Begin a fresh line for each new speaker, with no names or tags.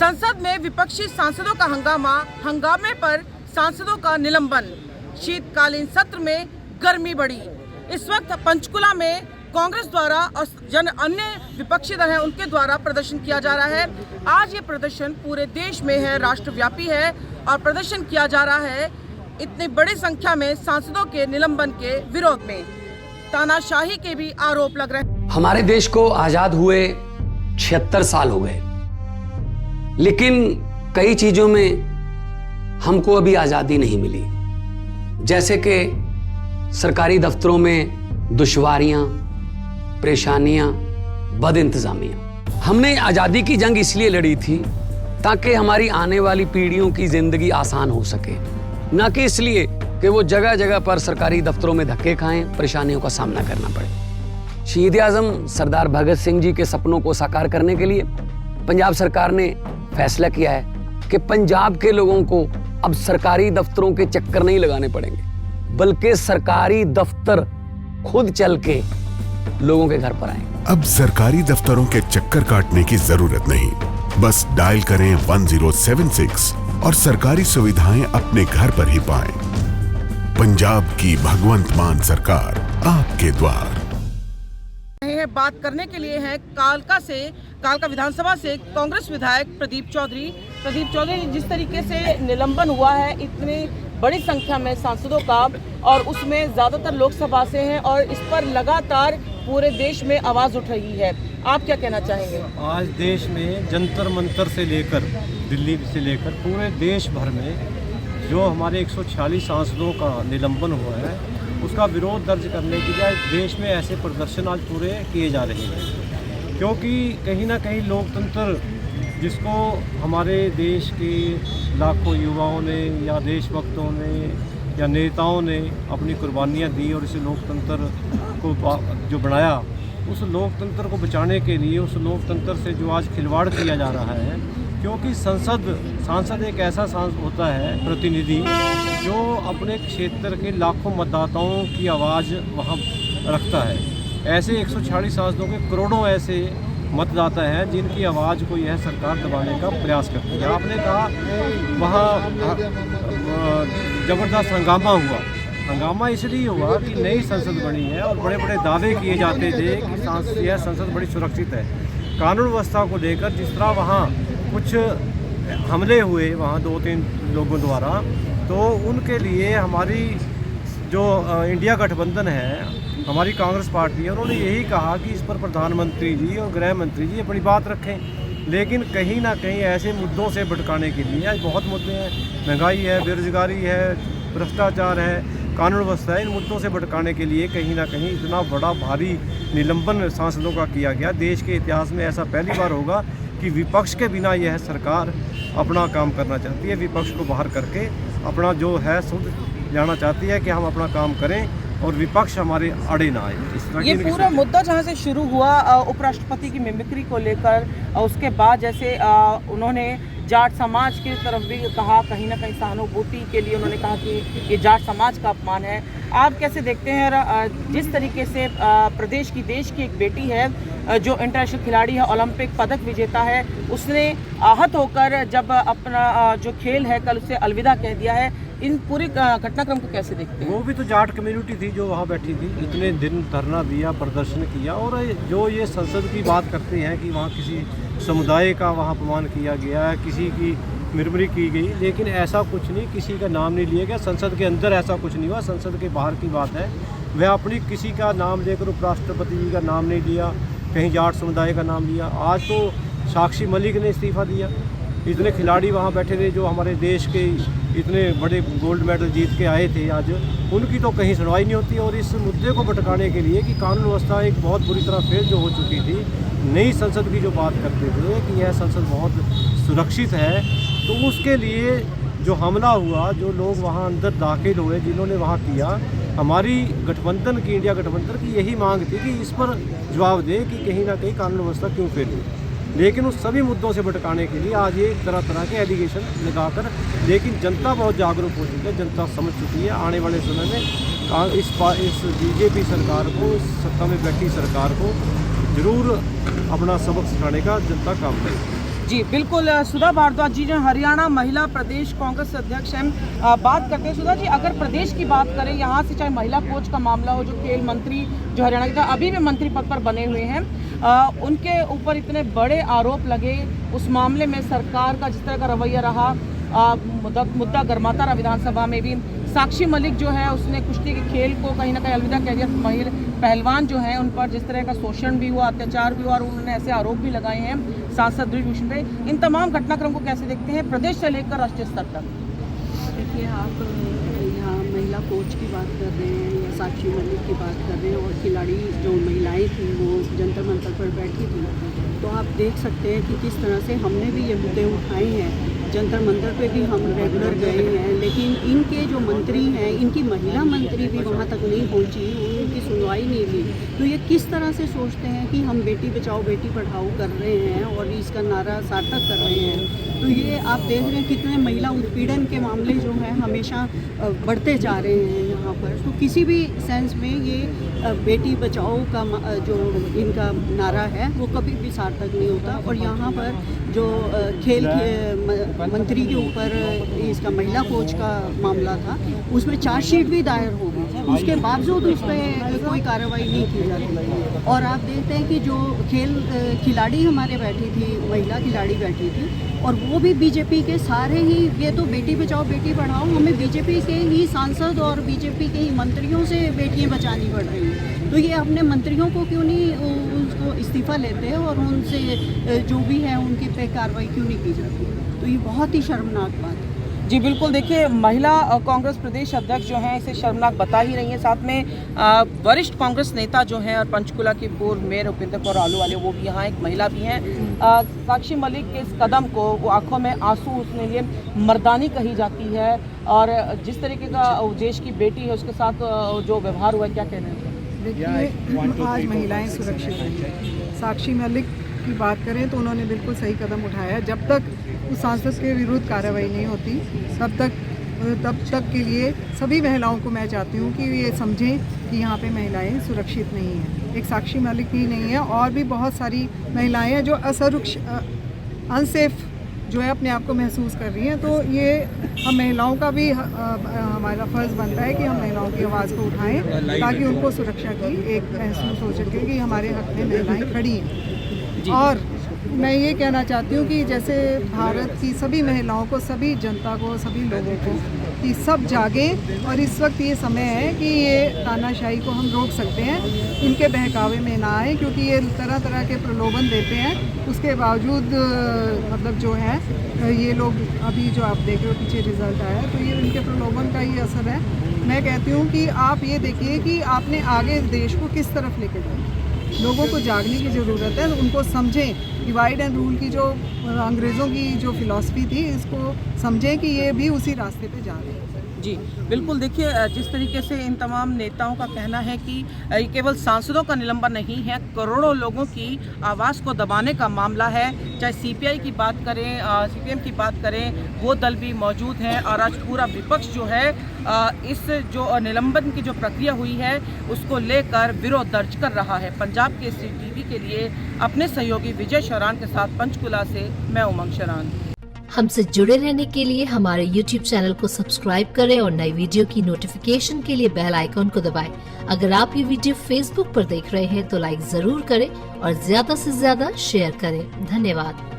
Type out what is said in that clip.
संसद में विपक्षी सांसदों का हंगामे पर सांसदों का निलंबन। शीतकालीन सत्र में गर्मी बढ़ी। इस वक्त पंचकुला में कांग्रेस द्वारा और अन्य विपक्षी दल हैं उनके द्वारा प्रदर्शन किया जा रहा है। आज ये प्रदर्शन पूरे देश में है, राष्ट्रव्यापी है और प्रदर्शन किया जा रहा है इतनी बड़ी संख्या में सांसदों के निलंबन के विरोध में। तानाशाही के भी आरोप लग रहे हैं।
हमारे देश को आजाद हुए 76 साल हो गए, लेकिन कई चीजों में हमको अभी आजादी नहीं मिली। जैसे कि सरकारी दफ्तरों में दुश्वारियां, परेशानियां, बदइंतजामियां। हमने आजादी की जंग इसलिए लड़ी थी ताकि हमारी आने वाली पीढ़ियों की जिंदगी आसान हो सके, ना कि इसलिए कि वो जगह जगह पर सरकारी दफ्तरों में धक्के खाएं, परेशानियों का सामना करना पड़े। शहीद आजम सरदार भगत सिंह जी के सपनों को साकार करने के लिए पंजाब सरकार ने फैसला किया है कि पंजाब के लोगों को अब सरकारी दफ्तरों के चक्कर नहीं लगाने पड़ेंगे, बल्कि सरकारी दफ्तर खुद चल के लोगों के घर पर आएंगे।
अब सरकारी दफ्तरों के चक्कर काटने की जरूरत नहीं, बस डायल करें 1076 और सरकारी सुविधाएं अपने घर पर ही पाएं। पंजाब की भगवंत मान सरकार आपके द्वार।
बात करने के लिए है कालका विधानसभा से कांग्रेस विधायक प्रदीप चौधरी। जिस तरीके से निलंबन हुआ है इतनी बड़ी संख्या में सांसदों का, और उसमें ज्यादातर लोकसभा से हैं, और इस पर लगातार पूरे देश में आवाज उठ रही है, आप क्या कहना चाहेंगे?
आज देश में जंतर मंतर से लेकर दिल्ली से लेकर पूरे देश भर में जो हमारे 146 सांसदों का निलंबन हुआ है उसका विरोध दर्ज करने के लिए देश में ऐसे प्रदर्शन आज पूरे किए जा रहे हैं, क्योंकि कहीं ना कहीं लोकतंत्र जिसको हमारे देश के लाखों युवाओं ने या देशभक्तों ने या नेताओं ने अपनी कुर्बानियाँ दी और इस लोकतंत्र को जो बनाया, उस लोकतंत्र को बचाने के लिए उस लोकतंत्र से जो आज खिलवाड़ किया जा रहा है, क्योंकि सांसद एक ऐसा होता है प्रतिनिधि जो अपने क्षेत्र के लाखों मतदाताओं की आवाज़ वहाँ रखता है। ऐसे 146 सांसदों के करोड़ों ऐसे मतदाता हैं जिनकी आवाज़ को यह सरकार दबाने का प्रयास करती है। आपने कहा वहाँ ज़बरदस्त हंगामा इसलिए हुआ कि नई संसद बनी है और बड़े बड़े दावे किए जाते थे कि यह संसद बड़ी सुरक्षित है। कानून व्यवस्था को लेकर जिस तरह वहाँ कुछ हमले हुए वहाँ 2-3 लोगों द्वारा, तो उनके लिए हमारी जो इंडिया गठबंधन है, हमारी कांग्रेस पार्टी है, उन्होंने यही कहा कि इस पर प्रधानमंत्री जी और गृह मंत्री जी अपनी बात रखें। लेकिन कहीं ना कहीं ऐसे मुद्दों से भटकाने के लिए आज बहुत मुद्दे हैं, महंगाई है, बेरोजगारी है, भ्रष्टाचार है, कानून व्यवस्था है, इन मुद्दों से भटकाने के लिए कहीं ना कहीं इतना बड़ा भारी निलंबन सांसदों का किया गया। देश के इतिहास में ऐसा पहली बार होगा कि विपक्ष के बिना यह सरकार अपना काम करना चाहती है, विपक्ष को बाहर करके अपना जो है शुद्ध जाना चाहती है कि हम अपना काम करें और विपक्ष हमारे आड़े ना आए। इस तरह
ये पूरा मुद्दा जहाँ से शुरू हुआ उपराष्ट्रपति की मिमिक्री को लेकर, उसके बाद जैसे उन्होंने जाट समाज की तरफ भी कहा, कहीं ना कहीं सहानुभूति के लिए उन्होंने कहा कि ये जाट समाज का अपमान है। आप कैसे देखते हैं जिस तरीके से प्रदेश की, देश की एक बेटी है जो इंटरनेशनल खिलाड़ी है, ओलंपिक पदक विजेता है, उसने आहत होकर जब अपना जो खेल है कल उसे अलविदा कह दिया है, इन पूरे घटनाक्रम को कैसे देखते हैं?
वो भी तो जाट कम्युनिटी थी जो वहाँ बैठी थी, इतने दिन धरना दिया, प्रदर्शन किया, और जो ये संसद की बात करते हैं कि वहाँ किसी समुदाय का वहाँ अपमान किया गया है, किसी की मिरमरी की गई, लेकिन ऐसा कुछ नहीं, किसी का नाम नहीं लिया गया। संसद के अंदर ऐसा कुछ नहीं हुआ, संसद के बाहर की बात है। वह अपनी किसी का नाम लेकर उपराष्ट्रपति जी का नाम नहीं लिया, कहीं जाट समुदाय का नाम लिया। आज तो साक्षी मलिक ने इस्तीफ़ा दिया। इतने खिलाड़ी वहाँ बैठे थे जो हमारे देश के इतने बड़े गोल्ड मेडल जीत के आए थे, आज उनकी तो कहीं सुनवाई नहीं होती। और इस मुद्दे को भटकाने के लिए कि कानून व्यवस्था एक बहुत बुरी तरह फेल जो हो चुकी थी, नई संसद की जो बात करते थे कि यह संसद बहुत सुरक्षित है, तो उसके लिए जो हमला हुआ, जो लोग वहाँ अंदर दाखिल हुए, जिन्होंने वहाँ किया, हमारी गठबंधन की, इंडिया गठबंधन की यही मांग थी कि इस पर जवाब दे कि कहीं ना कहीं कानून व्यवस्था क्यों फेल हुई। लेकिन उस सभी मुद्दों से भटकाने के लिए आज ये तरह तरह के एलिगेशन लगाकर, लेकिन जनता बहुत जागरूक हो चुकी है, जनता समझ चुकी है। आने वाले समय में इस बीजेपी सरकार को, इस सत्ता में बैठी सरकार को जरूर अपना सबक सिखाने का जनता काम करेगी।
जी बिल्कुल, सुधा भारद्वाज जी जो हरियाणा महिला प्रदेश कांग्रेस अध्यक्ष हैं, बात करते हैं सुधा जी, अगर प्रदेश की बात करें, यहाँ से चाहे महिला कोच का मामला हो, जो खेल मंत्री जो हरियाणा के अभी भी मंत्री पद पर बने हुए हैं, उनके ऊपर इतने बड़े आरोप लगे, उस मामले में सरकार का जिस तरह का रवैया रहा, मुद्दा गर्माता रहा विधानसभा में भी। साक्षी मलिक जो है उसने कुश्ती के खेल को कहीं ना कहीं अलविदा कह दिया। महिला पहलवान जो हैं उन पर जिस तरह का शोषण भी हुआ, अत्याचार भी हुआ, और उन्होंने ऐसे आरोप भी लगाए हैं सांसद ब्रिजभूषण पे। इन तमाम घटनाक्रम को कैसे देखते हैं प्रदेश से लेकर राष्ट्रीय स्तर तक?
देखिए, आप यहाँ महिला कोच की बात कर रहे हैं या साक्षी मलिक की बात कर रहे हैं, और खिलाड़ी जो महिलाएं थी वो जंतर मंतर पर बैठी थी, तो आप देख सकते हैं कि किस तरह से हमने भी ये मुद्दे उठाए हैं। जंतर मंतर पे भी हम रेगुलर गए हैं, लेकिन इनके जो मंत्री हैं, इनकी महिला मंत्री भी वहाँ तक नहीं पहुँची, उनकी सुनवाई नहीं हुई। तो ये किस तरह से सोचते हैं कि हम बेटी बचाओ बेटी पढ़ाओ कर रहे हैं और इसका नारा सार्थक कर रहे हैं। तो ये आप देख रहे हैं कितने महिला उत्पीड़न के मामले जो हैं हमेशा बढ़ते जा रहे हैं यहाँ पर। तो किसी भी सेंस में ये बेटी बचाओ का जो इनका नारा है वो कभी भी सार्थक नहीं होता। और यहाँ पर जो खेल के मंत्री के ऊपर इसका महिला कोच का मामला था, उसमें चार्जशीट भी दायर हो गई, उसके बावजूद उस पर कोई कार्रवाई नहीं की जाती। और आप देखते हैं कि जो खेल खिलाड़ी हमारे बैठी थी, महिला खिलाड़ी बैठी थी, और वो भी बीजेपी के सारे ही, ये तो बेटी बचाओ बेटी पढ़ाओ, हमें बीजेपी के ही सांसद और बीजेपी के ही मंत्रियों से बेटियां बचानी पड़ रही हैं। तो ये अपने मंत्रियों को क्यों नहीं उसको इस्तीफ़ा लेते और उनसे जो भी है उनकी पे कार्रवाई क्यों नहीं की जाती? तो ये बहुत ही शर्मनाक बात है।
जी बिल्कुल, देखिए महिला कांग्रेस प्रदेश अध्यक्ष जो हैं इसे शर्मनाक बता ही रही हैं। साथ में वरिष्ठ कांग्रेस नेता जो हैं और पंचकुला की पूर्व मेयर उपेंद्र कौर आलूवालिया, वो भी यहाँ एक महिला भी हैं। साक्षी मलिक के इस कदम को, वो आंखों में आंसू, उसके लिए मर्दानी कही जाती है, और जिस तरीके का देश की बेटी है उसके साथ जो व्यवहार हुआ है, क्या कहना है?
देखिए, आज महिलाएं सुरक्षित हैं। साक्षी मलिक की बात करें तो उन्होंने बिल्कुल सही कदम उठाया। जब तक उस सांसद के विरुद्ध कार्रवाई नहीं होती तब तक के लिए सभी महिलाओं को मैं चाहती हूँ कि ये समझें कि यहाँ पे महिलाएं सुरक्षित नहीं हैं। एक साक्षी मलिक ही नहीं है, और भी बहुत सारी महिलाएं हैं जो अनसेफ जो है अपने आप को महसूस कर रही हैं। तो ये हम महिलाओं का भी हमारा फ़र्ज़ बनता है कि हम महिलाओं की आवाज़ को उठाएं, ताकि उनको सुरक्षा की एक महसूस हो सके कि हमारे हक़ में महिलाएं खड़ी हैं। और मैं ये कहना चाहती हूँ कि जैसे भारत की सभी महिलाओं को, सभी जनता को, सभी लोगों को कि सब जागें, और इस वक्त ये समय है कि ये तानाशाही को हम रोक सकते हैं, इनके बहकावे में ना आए, क्योंकि ये तरह तरह के प्रलोभन देते हैं। उसके बावजूद मतलब जो है ये लोग, अभी जो आप देख रहे हो पीछे रिज़ल्ट आया, तो ये इनके प्रलोभन का ही असर है। मैं कहती हूँ कि आप ये देखिए कि आपने आगे देश को किस तरफ लेके जाए। लोगों को जागने की ज़रूरत है, उनको समझें। डिवाइड एंड रूल की जो अंग्रेज़ों की जो फिलॉसफी थी, इसको समझें कि ये भी उसी रास्ते पे जा रहे हैं।
जी बिल्कुल, देखिए जिस तरीके से इन तमाम नेताओं का कहना है कि ये केवल सांसदों का निलंबन नहीं है, करोड़ों लोगों की आवाज़ को दबाने का मामला है। चाहे सीपीआई की बात करें, सीपीएम की बात करें, वो दल भी मौजूद हैं, और आज पूरा विपक्ष जो है इस जो निलंबन की जो प्रक्रिया हुई है उसको लेकर विरोध दर्ज कर रहा है। पंजाब केसरी टीवी के लिए अपने सहयोगी विजय शौरान के साथ पंचकुला से मैं उमंग शरान।
हमसे जुड़े रहने के लिए हमारे YouTube चैनल को सब्सक्राइब करें और नई वीडियो की नोटिफिकेशन के लिए बेल आइकॉन को दबाएं। अगर आप ये वीडियो Facebook पर देख रहे हैं तो लाइक जरूर करें और ज्यादा से ज्यादा शेयर करें। धन्यवाद।